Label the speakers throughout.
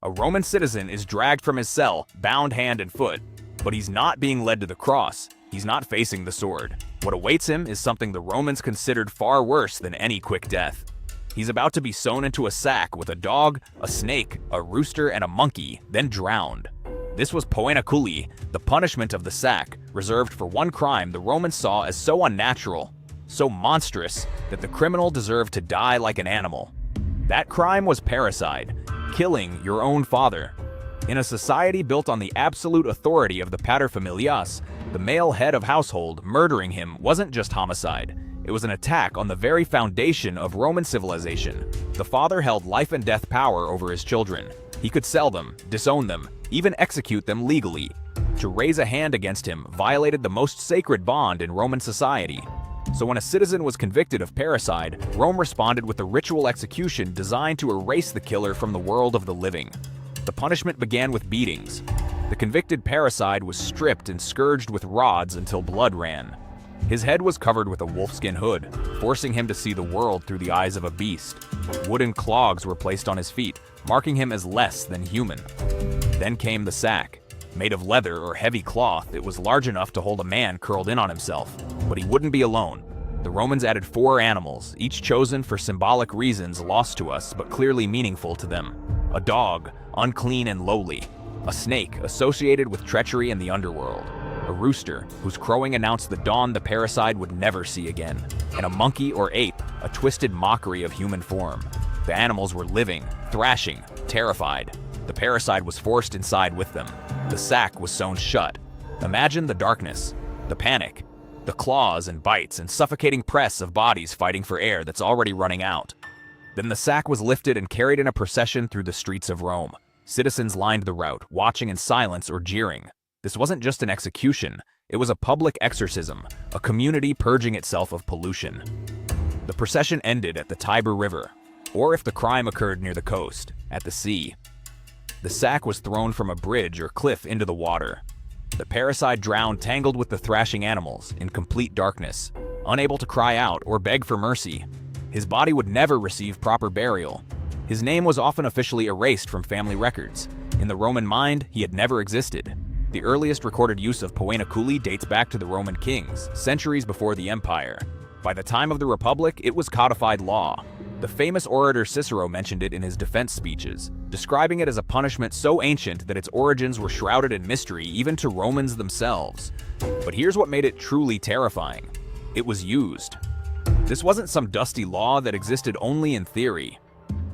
Speaker 1: A Roman citizen is dragged from his cell, bound hand and foot. But he's not being led to the cross. He's not facing the sword. What awaits him is something the Romans considered far worse than any quick death. He's about to be sewn into a sack with a dog, a snake, a rooster, and a monkey, then drowned. This was poena cullei, the punishment of the sack, reserved for one crime the Romans saw as so unnatural, so monstrous, that the criminal deserved to die like an animal. That crime was parricide, killing your own father. In a society built on the absolute authority of the paterfamilias, the male head of household, murdering him wasn't just homicide. It was an attack on the very foundation of Roman civilization. The father held life and death power over his children. He could sell them, disown them, even execute them legally. To raise a hand against him violated the most sacred bond in Roman society. So when a citizen was convicted of parricide, Rome responded with a ritual execution designed to erase the killer from the world of the living. The punishment began with beatings. The convicted parricide was stripped and scourged with rods until blood ran. His head was covered with a wolfskin hood, forcing him to see the world through the eyes of a beast. Wooden clogs were placed on his feet, marking him as less than human. Then came the sack. Made of leather or heavy cloth, it was large enough to hold a man curled in on himself. But he wouldn't be alone. The Romans added 4 animals, each chosen for symbolic reasons lost to us but clearly meaningful to them. A dog, unclean and lowly. A snake, associated with treachery in the underworld. A rooster, whose crowing announced the dawn the parricide would never see again. And a monkey or ape, a twisted mockery of human form. The animals were living, thrashing, terrified. The parricide was forced inside with them. The sack was sewn shut. Imagine the darkness, the panic, the claws and bites and suffocating press of bodies fighting for air that's already running out. Then the sack was lifted and carried in a procession through the streets of Rome. Citizens lined the route, watching in silence or jeering. This wasn't just an execution, it was a public exorcism, a community purging itself of pollution. The procession ended at the Tiber River, or if the crime occurred near the coast, at the sea. The sack was thrown from a bridge or cliff into the water. The parricide drowned tangled with the thrashing animals, in complete darkness, unable to cry out or beg for mercy. His body would never receive proper burial. His name was often officially erased from family records. In the Roman mind, he had never existed. The earliest recorded use of poena cullei dates back to the Roman kings, centuries before the empire. By the time of the Republic, it was codified law. The famous orator Cicero mentioned it in his defense speeches, describing it as a punishment so ancient that its origins were shrouded in mystery even to Romans themselves. But here's what made it truly terrifying. It was used. This wasn't some dusty law that existed only in theory.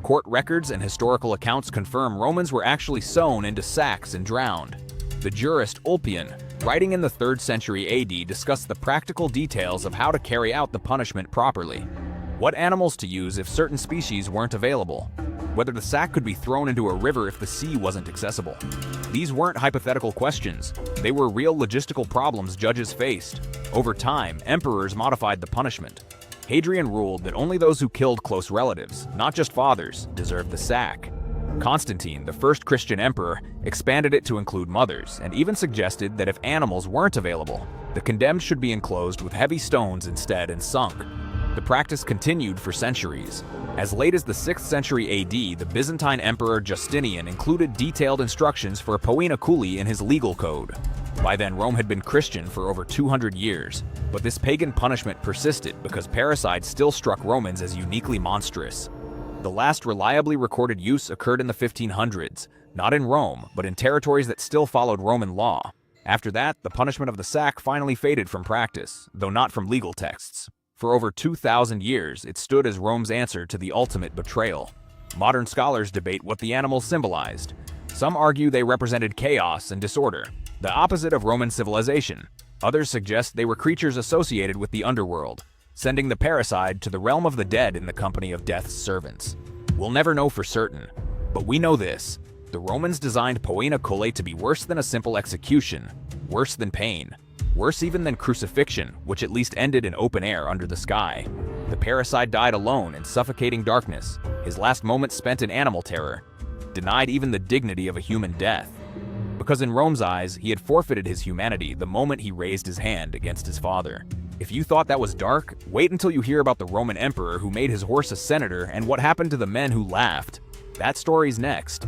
Speaker 1: Court records and historical accounts confirm Romans were actually sewn into sacks and drowned. The jurist Ulpian, writing in the 3rd century AD, discussed the practical details of how to carry out the punishment properly. What animals to use if certain species weren't available. Whether the sack could be thrown into a river if the sea wasn't accessible. These weren't hypothetical questions. They were real logistical problems judges faced. Over time, emperors modified the punishment. Hadrian ruled that only those who killed close relatives, not just fathers, deserved the sack. Constantine, the first Christian emperor, expanded it to include mothers, and even suggested that if animals weren't available, the condemned should be enclosed with heavy stones instead and sunk. The practice continued for centuries. As late as the 6th century AD, the Byzantine Emperor Justinian included detailed instructions for poena cullei in his legal code. By then, Rome had been Christian for over 200 years, but this pagan punishment persisted because parricide still struck Romans as uniquely monstrous. The last reliably recorded use occurred in the 1500s, not in Rome, but in territories that still followed Roman law. After that, the punishment of the sack finally faded from practice, though not from legal texts. For over 2,000 years, it stood as Rome's answer to the ultimate betrayal. Modern scholars debate what the animals symbolized. Some argue they represented chaos and disorder, the opposite of Roman civilization. Others suggest they were creatures associated with the underworld, sending the parricide to the realm of the dead in the company of death's servants. We'll never know for certain, but we know this. The Romans designed poena cullei to be worse than a simple execution, worse than pain, worse even than crucifixion, which at least ended in open air under the sky. The parricide died alone in suffocating darkness, his last moments spent in animal terror, denied even the dignity of a human death. Because in Rome's eyes, he had forfeited his humanity the moment he raised his hand against his father. If you thought that was dark, wait until you hear about the Roman emperor who made his horse a senator and what happened to the men who laughed. That story's next.